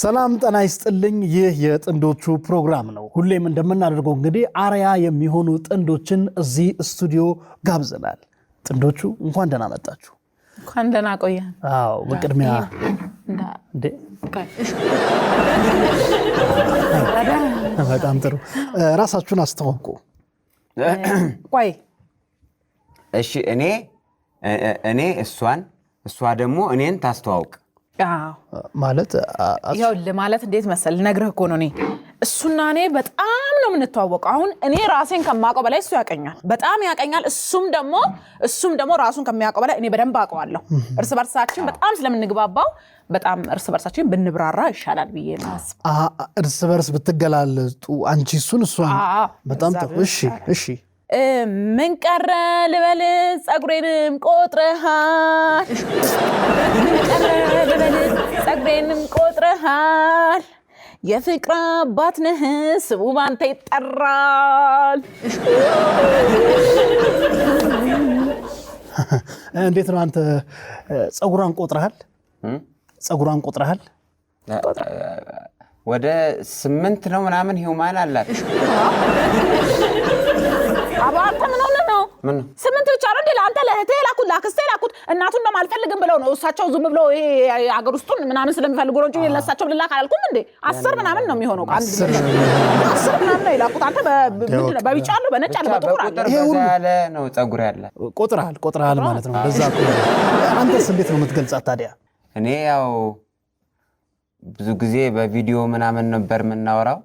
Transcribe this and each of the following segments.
ሰላም ጤና ይስጥልኝ። ይህ የጥንዶቹ ፕሮግራም ነው። ሁሌም እንደምናደርገው እንግዲህ አርያ የሚሆኑ ጥንዶችን እዚህ ስቱዲዮ ጋብዘናል። ጥንዶቹ እንኳን ደህና መጣችሁ። እንኳን ደህና ቆየን። አዎ በቅድሚያ በጣም ጥሩ። ራሳችሁን አስተዋውቁ። ቆይ እሺ፣ እኔ እሷ ደግሞ እኔን ታስተዋውቅ ማለት ይኸውልህ ማለት እንዴት መሰል ነግረህ እኮ ነው። እሱና እኔ በጣም ነው የምንተዋወቀው። አሁን እኔ ራሴን ከማውቀው በላይ እሱ ያቀኛል፣ በጣም ያቀኛል። እሱም ደግሞ ራሱን ከሚያውቀው በላይ እኔ በደንብ አውቀዋለሁ። እርስ በርሳችን በጣም ስለምንግባባው በጣም እርስ በርሳችን ብንብራራ ይሻላል ብዬ ነው አስብ። እርስ በርስ ብትገላለጡ አንቺ እሱን በጣም ጥሩ። እሺ ምን ቀረ ልበል ጸጉሬንም ቆጥረሃል፣ ምን ቀረ ልበል ጸጉሬንም ቆጥረሃል፣ የፍቅር አባት ነህ ስሙ ባንተ ይጠራል። እንዴት ነው አንተ ጸጉሯን ቆጥረሃል? ወደ 8 ነው ምናምን ሂውማን አላት። አባንተ ምን ሆነ ነው? 8 ብቻ ነው እንዴ? ለአንተ ለእህቴ ላኩት ለአክስቴ ላኩት። እናቱን ነው አልፈልግም ብለው ነው እሳቸው ዝም ብለው ይሄ አገር ውስጡን ምናምን ስለሚፈልጉ ነው እንጂ ለእሳቸው ልላክ አላልኩም እንዴ? 10 ምናምን ነው የሚሆነው። 10 ምናምን ነው ይላኩት። አንተ በቢጫ አለው በነጭ አለው በጥቁር አለው። ይሄ ሁሉ ያለ ነው ጸጉር ያለ ቆጥረሃል ማለት ነው። በዛ አንተስ እንዴት ነው የምትገልጻት ታዲያ? እኔ ያው ብዙ ጊዜ በቪዲዮ ምናምን ነበር የምናወራው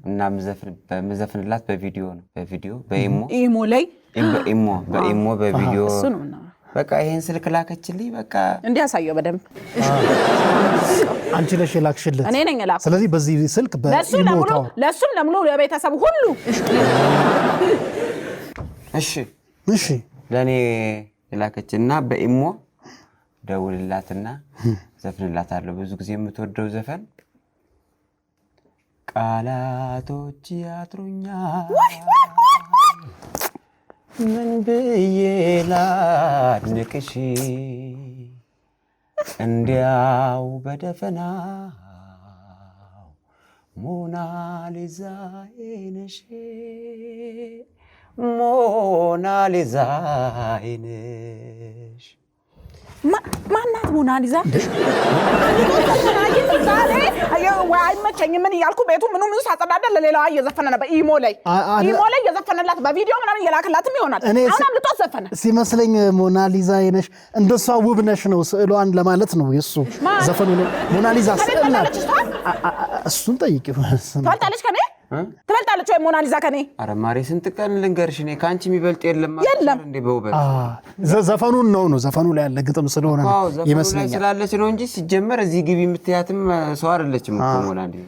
እና መዘፍንላት በቪዲዮ በኢሞ በቪዲዮ በቃ ይሄን ስልክ ላከችልኝ። በቃ እንዲያሳየው በደንብ አንቺ ነሽ የላክሽለት? እኔ ነኝ የላኩት። ስለዚህ በዚህ ስልክ በኢሞ ለሱም ለሙሉ ለቤተሰቡ ሁሉ እሺ ለኔ የላከችና በኢሞ ደውልላትና ዘፍንላታለሁ። ብዙ ጊዜ የምትወደው ዘፈን ቃላቶች ያጥሩኛል ምን ብዬ ላድንቅሽ እንዲያው በደፈናው ሞናሊዛዬ ነሽ ሞናሊዛዬ ነሽ። ማናት ሞናሊዛ? አይመቸኝ ምን እያልኩ ቤቱ ምኑ ሳጸዳዳ ለሌላዋ እየዘፈነ ነበር። ኢሞ ላይ እየዘፈነላት በቪዲዮ ምናምን እየላክላትም ይሆናል። አሁን አምልጦት ዘፈነ ሲመስለኝ ሞናሊዛ ነሽ እንደሷ ውብ ነሽ ነው ስዕሏን ለማለት ነው የሱ ዘፈኑ ነው። ሞናሊዛ ስዕል ናት። እሱን ጠይቂው። ትበልጣለች ወይ ሞናሊዛ ከኔ? ኧረ ማሬ ስንት ቀን ልንገርሽ እኔ ካንቺ የሚበልጥ የለም እንዴ በውበት። ዘፈኑን ነው ዘፈኑ ላይ ያለ ግጥም ስለሆነ ይመስለኛል ስላለች ነው እንጂ ሲጀመር እዚህ ግቢ የምትያትም ሰው አይደለችም እኮ ሞናሊዛ።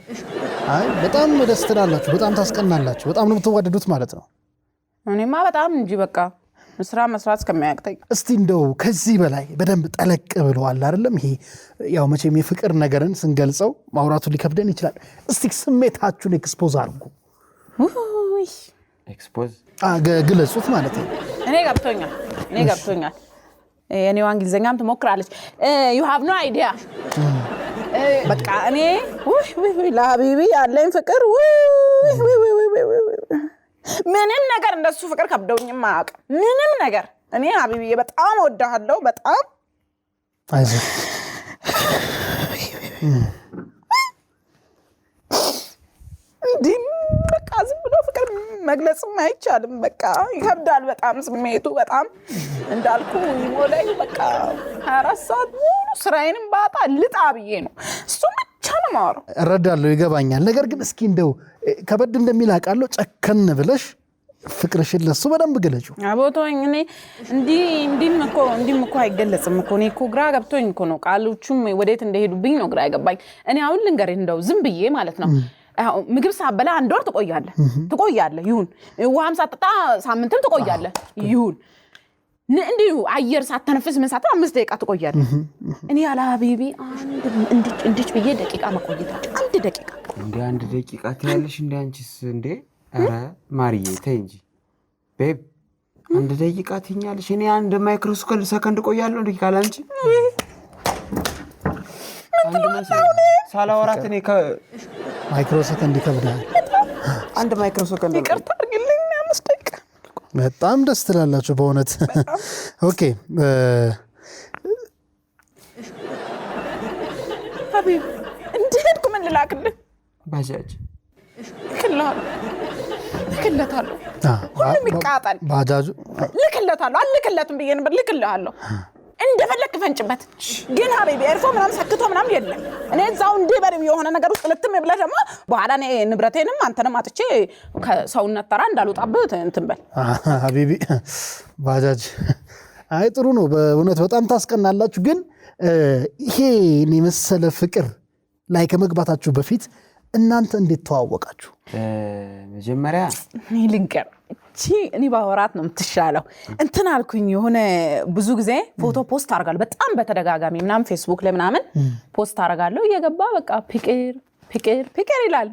በጣም ደስ ትላላችሁ፣ በጣም ታስቀናላችሁ፣ በጣም ነው የምትዋደዱት ማለት ነው። እኔማ በጣም እንጂ በቃ መስራት እስከሚያቅተኝ። እስቲ እንደው ከዚህ በላይ በደንብ ጠለቅ ብለዋል አይደለም? ይሄ ያው መቼም የፍቅር ነገርን ስንገልጸው ማውራቱ ሊከብደን ይችላል። እስቲ ስሜታችሁን ኤክስፖዝ አድርጉ። ግለጹት ማለት ነው። እኔ ገብቶኛል። የኔዋ እንግሊዘኛም ትሞክራለች። you have no idea በቃ እኔ ለሀቢቢ ያለኝ ፍቅር ምንም ነገር እንደሱ ፍቅር ከብደውኝም አያውቅም። ምንም ነገር እኔ ሀቢቢዬ በጣም እወድሃለሁ። በጣም አይዞህ እንዲህ በቃ ዝም ብሎ ፍቅር መግለጽም አይቻልም። በቃ ይከብዳል በጣም ስሜቱ። በጣም እንዳልኩ ይሞላኝ በቃ 24 ሰዓት ሙሉ ስራዬንም ባጣ ልጣ ብዬ ነው እሱ ብቻ ነው የማወራው። እረዳለሁ፣ ይገባኛል። ነገር ግን እስኪ እንደው ከበድ እንደሚል አውቃለሁ። ጨከን ብለሽ ፍቅርሽን ለሱ በደንብ ገለጹ። አቦቶኝ እኔ እንዲህም እኮ አይገለጽም እኮ። እኔ እኮ ግራ ገብቶኝ እኮ ነው ቃሎቹም ወዴት እንደሄዱብኝ ነው ግራ አይገባኝ። እኔ አሁን ልንገርህ እንደው ዝም ብዬ ማለት ነው ምግብ ሳበላ 1 ወር ትቆያለህ ይሁን፣ ውሃም ሳጠጣ ሳምንትም ትቆያለህ ይሁን፣ እንዲሁ አየር ሳተነፍስ ምን ሳታ 5 ደቂቃ ትቆያለህ። እኔ ያለ ሀቢቢ እንድች ብዬ ደቂቃ መቆየታቸው 1 ደቂቃ እንዴ 1 ደቂቃ ትያለሽ እንዴ አንቺስ እንዴ? ኧረ ማርዬ ተይ እንጂ ቤብ አንድ ደቂቃ ትኛለሽ እኔ አንድ ማይክሮስኮፕ ሰከንድ ቆያለሁ እንዴ ካላንቺ ሳላወራት እኔ ማይክሮ ሰከንድ ይከብዳል አንድ ማይክሮ ሰከንድ ይቅርታ አድርግልኝ 5 ደቂቃ በጣም ደስ ትላላችሁ በእውነት ኦኬ ሀቢብ እንዴት ምን ልላክልህ ባጃጅ ልክለታለሁ ሁሉም ይቃጣል ባጃጁ ልክለታለሁ አልክለትም ብዬ ነበር ልክልሃለሁ እንደፈለክ ፈንጭበት ግን ሀቢብ ኤርፎ ምናምን ሰክቶ ምናምን የለም እኔ እዛው እንዲበርም የሆነ ነገር ውስጥ ልትም ብለህ ደግሞ በኋላ እኔ ንብረቴንም አንተንም አጥቼ ከሰውነት ተራ እንዳልወጣብህ እንትን በል ሀቢቢ ባጃጅ አይ ጥሩ ነው በእውነት በጣም ታስቀናላችሁ ግን ይሄ የመሰለ ፍቅር ላይ ከመግባታችሁ በፊት እናንተ እንዴት ተዋወቃችሁ መጀመሪያ ልንገር እኔ ባወራት ነው የምትሻለው እንትን አልኩኝ የሆነ ብዙ ጊዜ ፎቶ ፖስት አደርጋለሁ በጣም በተደጋጋሚ ምናምን ፌስቡክ ላይ ምናምን ፖስት አደርጋለሁ እየገባ በቃ ፍቅር ይላል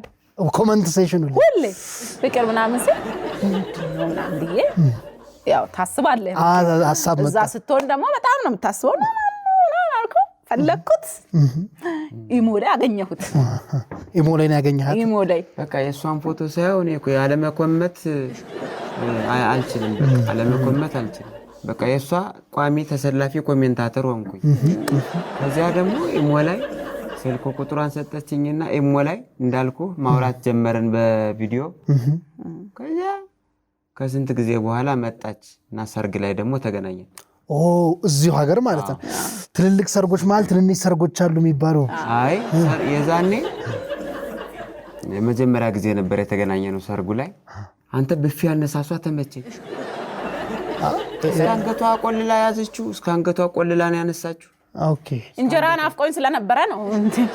ኮሜንት ሴክሽኑ ሁሌ ፍቅር ምናምን ሲል ምናምን ብዬ ያው ታስባለህ እዛ ስትሆን ደግሞ በጣም ነው የምታስበው ፈለኩት ኢሞ ላይ አገኘሁት ኢሞ ላይ ያገኘሃት ኢሞ ላይ በቃ የሷን ፎቶ ሳይሆን እኔ እኮ ያለ መኮመት አልችልም በቃ ያለ መኮመት አልችልም በቃ የሷ ቋሚ ተሰላፊ ኮሜንታተር ሆንኩኝ ከዚያ ደግሞ ኢሞ ላይ ስልክ ቁጥሯን ሰጠችኝና ኢሞ ላይ እንዳልኩ ማውራት ጀመርን በቪዲዮ ከዚያ ከስንት ጊዜ በኋላ መጣች እና ሰርግ ላይ ደግሞ ተገናኘን እዚሁ ሀገር ማለት ነው ትልልቅ ሰርጎች ማለት ትንንሽ ሰርጎች አሉ የሚባሉ አይ የዛኔ የመጀመሪያ ጊዜ ነበር የተገናኘነው ሰርጉ ላይ አንተ ብፊ ያነሳሷ ተመቸኝ እስካንገቷ ቆልላ ያዘችው እስካንገቷ ቆልላ ነው ያነሳችው ኦኬ እንጀራን አፍቆኝ ስለነበረ ነው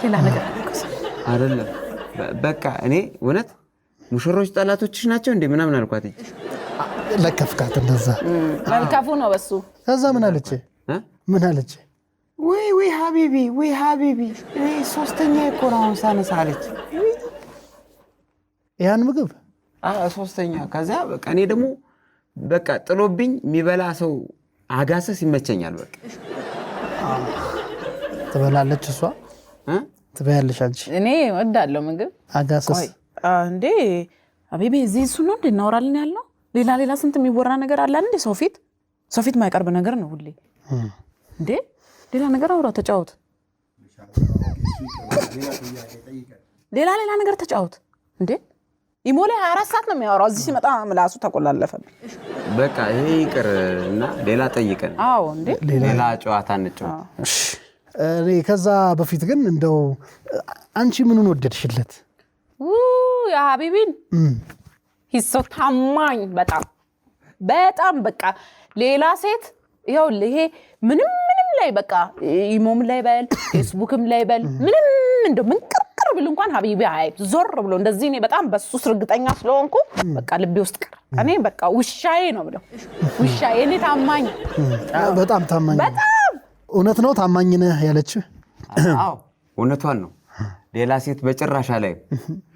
ሌላ ነገር አይደለም በቃ እኔ እውነት ሙሽሮች ጠላቶችሽ ናቸው እንዴ ምናምን አልኳት ለከፍካት እንደዛ መልካፉ ነው በሱ ከዛ ምን አለች ወይ ሀቢቢ እኔ ሶስተኛ ይቆራውን ሳነሳለች ያን ምግብ ሶስተኛ ከዛ በቃ እኔ ደግሞ በቃ ጥሎብኝ የሚበላ ሰው አጋሰስ ይመቸኛል በቃ ትበላለች እሷ ትበያለሽ አንቺ እኔ ወዳለው ምግብ አጋሰስ እንዴ ሀቢቢ እዚህ እሱ ነው እንድናወራልን ያለው ሌላ ስንት የሚወራ ነገር አለ እንዴ ሰው ፊት ማይቀርብ ነገር ነው ሁሌ እንዴ ሌላ ነገር አውራ ተጫወት ሌላ ነገር ተጫወት እንዴ ኢሞ ላይ 24 ሰዓት ነው የሚያወራው እዚህ ሲመጣ ምላሱ ተቆላለፈ በቃ ይሄ ይቅርና ሌላ ጠይቀን አዎ እንዴ ሌላ ጨዋታ እንጫወት እሺ ከዛ በፊት ግን እንደው አንቺ ምኑን ወደድሽለት ያ ሀቢቢን ሂሶ ታማኝ በጣም በቃ ሌላ ሴት ያው ይሄ ምንም ላይ በቃ ኢሞም ላይ በል ፌስቡክም ላይ በል ምንም እንደው ምን ቅርቅር ብል እንኳን ሀቢቢ አይ ዞር ብሎ እንደዚህ እኔ በጣም በሱ እርግጠኛ ስለሆንኩ በቃ ልቤ ውስጥ ቀረ እኔ በቃ ውሻዬ ነው ብለው ውሻዬ እኔ ታማኝ በጣም ታማኝ በጣም እውነት ነው ታማኝ ነህ ያለች አዎ እውነቷን ነው ሌላ ሴት በጭራሻ ላይ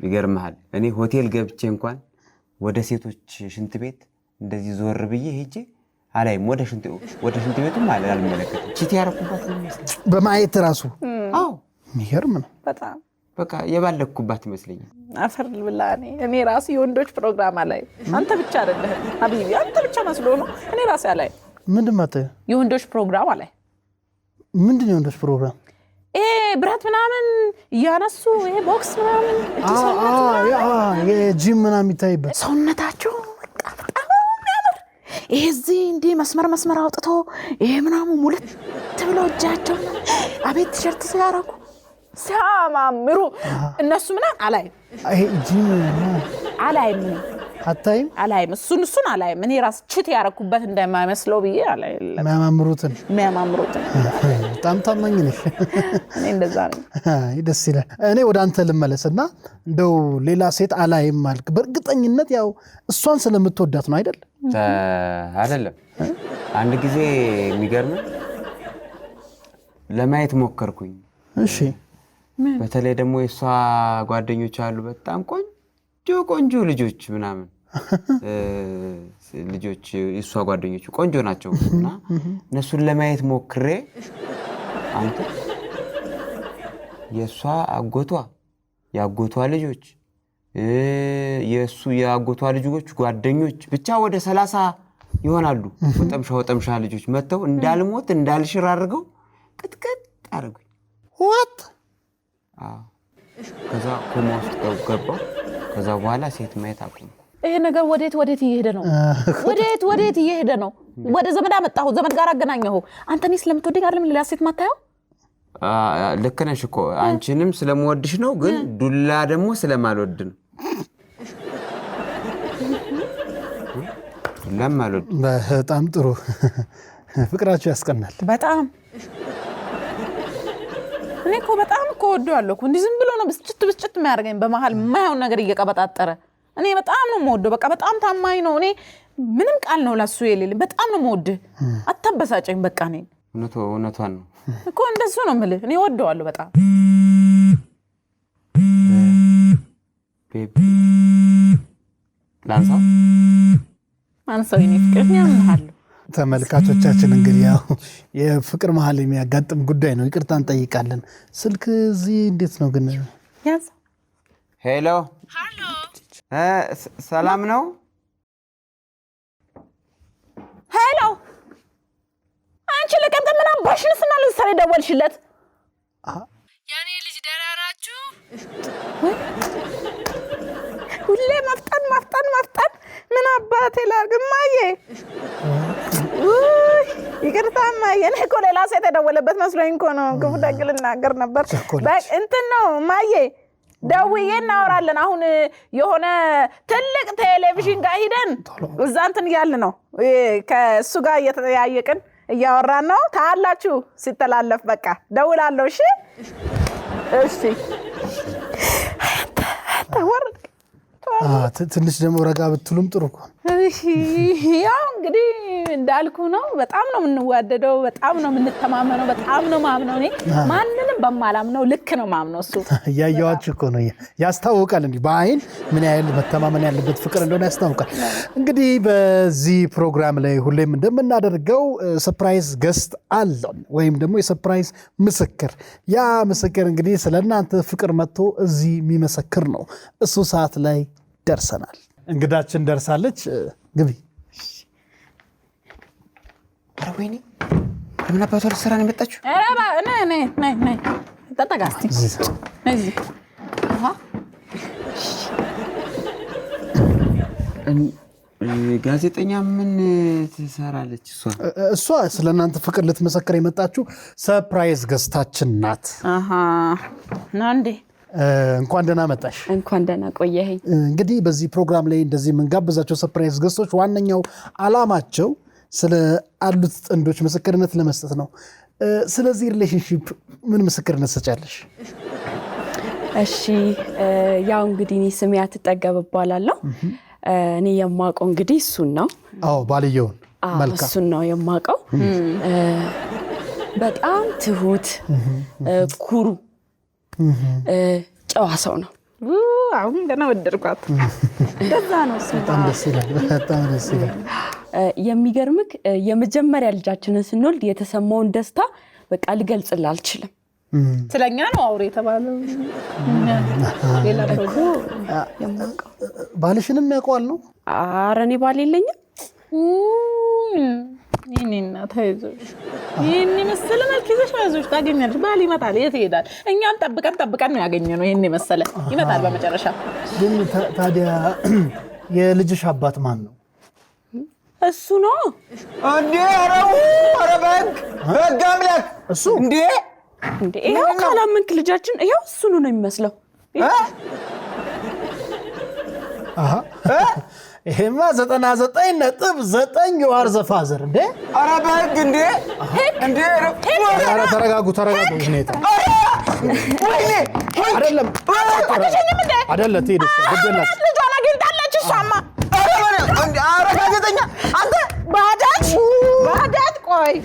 ይገርምሃል እኔ ሆቴል ገብቼ እንኳን ወደ ሴቶች ሽንት ቤት እንደዚህ ዞር ብዬ ሄጄ አላይም ወደ ሽንት ቤቱም አልመለከትም ቺት ያረኩባት ነው የሚመስለኝ በማየት ራሱ አዎ የሚገርም ነው በጣም በቃ የባለኩባት ይመስለኛል አፈር ብላ እኔ ራሱ የወንዶች ፕሮግራም ላይ አንተ ብቻ አይደለህ ሀቢቢ አንተ ብቻ መስሎ ነው እኔ ራሴ ላይ ምንድን ማለት የወንዶች ፕሮግራም ላይ ምንድን የወንዶች ፕሮግራም ብረት ምናምን እያነሱ ቦክስ ምናምን የጂም ምናምን የሚታይበት ሰውነታቸው በጣም የሚያምር እዚህ እንዲህ መስመር አውጥቶ ምናምን ሙልት ብሎ እጃቸው አቤት ቲሸርት ሲያረጉ ሲያማምሩ እነሱ ምናምን አላይም አታይም አላይም እሱን አላይም እኔ ራስ ቺት ያረኩበት እንደማይመስለው ብዬ አላይም የሚያማምሩትን በጣም ታማኝ ነሽ እኔ እንደዛ ነኝ ደስ ይላል እኔ ወደ አንተ ልመለስና እንደው ሌላ ሴት አላይም ማለት በእርግጠኝነት ያው እሷን ስለምትወዳት ነው አይደለም አንድ ጊዜ የሚገርም ለማየት ሞከርኩኝ እሺ በተለይ ደግሞ የሷ ጓደኞች አሉ በጣም ቆንጆ ልጆች ምናምን ልጆች የሷ ጓደኞች ቆንጆ ናቸውና እነሱን ለማየት ሞክሬ አንተ የሷ ያጎቷ ልጆች የአጎቷ ልጆች ጓደኞች ብቻ ወደ 30 ይሆናሉ። ወጠምሻ ልጆች መተው እንዳልሞት እንዳልሽር አድርገው ቅጥቅጥ አድርጉኝ። what ከዛ ኮማ ውስጥ ገባሁ። ከዛ በኋላ ሴት ማየት አቆምኩ። ይሄ ነገር ወዴት እየሄደ ነው? ወዴት እየሄደ ነው? ወደ ዘመድ አመጣሁ፣ ዘመድ ጋር አገናኘሁ። አንተኔ ስለምትወደኝ አይደለም ሌላ ሴት ማታየው? ልክ ነሽ እኮ አንቺንም ስለምወድሽ ነው፣ ግን ዱላ ደግሞ ስለማልወድ ነው። ዱላም አልወድ። በጣም ጥሩ ፍቅራችሁ ያስቀናል በጣም። እኔ እኮ በጣም እኮ ወደዋለሁ እኮ እንዲህ ዝም ብሎ ነው ብስጭት የሚያደርገኝ በመሃል የማይሆን ነገር እየቀበጣጠረ። እኔ በጣም ነው የምወደው፣ በቃ በጣም ታማኝ ነው። እኔ ምንም ቃል ነው ለሱ የሌለኝ። በጣም ነው የምወድህ፣ አታበሳጨኝ። በቃ እኔ እውነቷን ነው እኮ እንደሱ ነው የምልህ። እኔ ወደዋለሁ በጣም። ቤቢ ላንሳው አንሳው የኔ ፍቅር ያምናለሁ። ተመልካቾቻችን እንግዲህ ያው የፍቅር መሀል የሚያጋጥም ጉዳይ ነው፣ ይቅርታ እንጠይቃለን። ስልክ እዚህ እንዴት ነው ግን? ያዝ። ሄሎ ሰላም ነው? ሄሎ አንቺ ለቀንተ ምን አባሽንስ እና ለሰሪ ደወልሽለት? ያኔ ልጅ ደህና ናችሁ? ሁሌ መፍጠን ምን አባቴ ላድርግ እማዬ? ይቅርታ እማዬ፣ እኔ እኮ ሌላ ሴት የደወለበት መስሎኝ እኮ ነው። ክፉ ደግ ልናገር ነበር። እንትን ነው እማዬ፣ ደውዬ እናወራለን። አሁን የሆነ ትልቅ ቴሌቪዥን ጋር ሂደን እዛ እንትን እያልን ነው፣ ከእሱ ጋር እየተጠያየቅን እያወራን ነው። ታላችሁ ሲተላለፍ በቃ ደውላለሁ። እሺ ትንሽ ደግሞ ረጋ ብትሉም ጥሩ እኮ። ያው እንግዲህ እንዳልኩ ነው። በጣም ነው የምንዋደደው፣ በጣም ነው የምንተማመነው፣ በጣም ነው ማምነው። እኔ ማንንም በማላምነው ልክ ነው ማምነው። እሱ እያየዋችሁ እኮ ነው፣ ያስታውቃል። እንዲህ በአይን ምን ያህል መተማመን ያለበት ፍቅር እንደሆነ ያስታውቃል። እንግዲህ በዚህ ፕሮግራም ላይ ሁሌም እንደምናደርገው ሰርፕራይዝ ገስት አለን፣ ወይም ደግሞ የሰርፕራይዝ ምስክር። ያ ምስክር እንግዲህ ስለእናንተ ፍቅር መጥቶ እዚህ የሚመሰክር ነው። እሱ ሰዓት ላይ ደርሰናል። እንግዳችን ደርሳለች። ግቢ። ኧረ ወይኔ ለምን አባቷ ልትሰራ ነው የመጣችው? ነይ ተጠጋስቲ እዚህ ጋዜጠኛ ምን ትሰራለች? እሷ ስለእናንተ ፍቅር ልትመሰክር የመጣችው ሰርፕራይዝ ገስታችን ናት። ነው እንዴ? እንኳን ደህና መጣሽ። እንኳን ደህና ቆየኸኝ። እንግዲህ በዚህ ፕሮግራም ላይ እንደዚህ የምንጋብዛቸው ሰርፕራይዝ ገስቶች ዋነኛው አላማቸው ስለ አሉት ጥንዶች ምስክርነት ለመስጠት ነው። ስለዚህ ሪሌሽንሺፕ ምን ምስክርነት ሰጫለሽ? እሺ ያው እንግዲህ እኔ ስሜ አትጠገብ እባላለሁ። እኔ የማውቀው እንግዲህ እሱን ነው። አዎ ባልየውን። መልካም። እሱን ነው የማውቀው። በጣም ትሁት፣ ኩሩ፣ ጨዋ ሰው ነው። አሁን ገና ወደድኳት። ከዛ ነው እሱ። በጣም ደስ ይላል። የሚገርምክ የመጀመሪያ ልጃችንን ስንወልድ የተሰማውን ደስታ በቃ ልገልጽልህ አልችልም። ስለኛ ነው አውሬ የተባለው። ሌላ እኮ የማውቀው ባልሽንም ያውቀዋል ነው? ኧረ እኔ ባል የለኝም። ይህኔና ተይዞሽ ይህን መሰለ መልክ ይዘሽ አይዞሽ ታገኛለሽ። ባል ይመጣል። የት ይሄዳል? እኛም ጠብቀን ነው ያገኘነው። ይህን መሰለ ይመጣል በመጨረሻ። ግን ታዲያ የልጅሽ አባት ማን ነው? እሱ ነው እንዴ? ኧረ በግ አምላክ እሱ እንዴ? ይኸው ካላመንክ ልጃችን ይኸው እሱ ነው የሚመስለው። ይሄማ 99.9 የዋር ዘፋዘር እንዴ? ኧረ በግ እንዴ? ኧረ ተረጋጉ። ሁኔታ አይደለም ትሄድ ግደላት። ልጇን አግኝታለች እሷማ። ኧረ ጋዜጠኛ አንተ ባጃጅ ቆይ